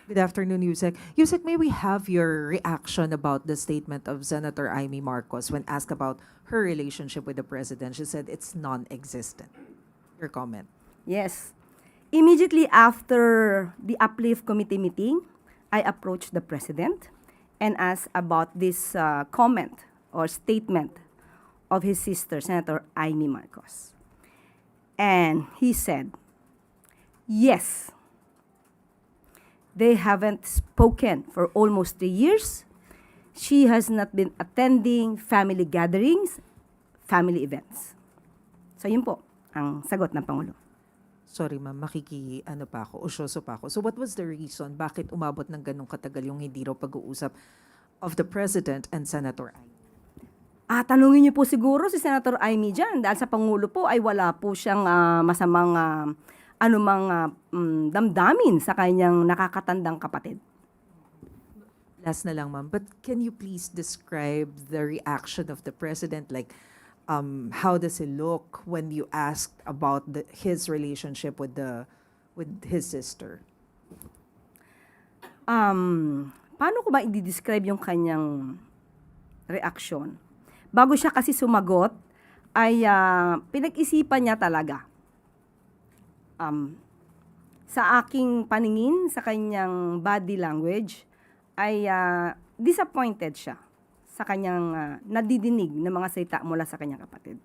Good afternoon, Yusek. Yusek, may we have your reaction about the statement of Senator Amy Marcos when asked about her relationship with the president? She said it's non-existent. Your comment. Yes. Immediately after the Uplift Committee meeting, I approached the president and asked about this comment or statement of his sister, Senator Amy Marcos. And he said, yes, they haven't spoken for almost 3 years. She has not been attending family gatherings, family events. So yun po ang sagot ng Pangulo. Sorry ma'am, ano pa ako, usyoso pa ako. So what was the reason? Bakit umabot ng ganong katagal yung hindi raw pag-uusap of the President and Senator Amy? Tanungin niyo po siguro si Senator Amy dyan dahil sa Pangulo po ay wala po siyang masamang anumang damdamin sa kanyang nakakatandang kapatid. Last na lang ma'am, but can you please describe the reaction of the President? Like, how does he look when you asked about his relationship with his sister? Paano ko ba i-describe yung kanyang reaksyon? Bago siya kasi sumagot, ay pinag-isipan niya talaga. Sa aking paningin, sa kanyang body language, ay disappointed siya sa kanyang nadidinig ng mga salita mula sa kanyang kapatid.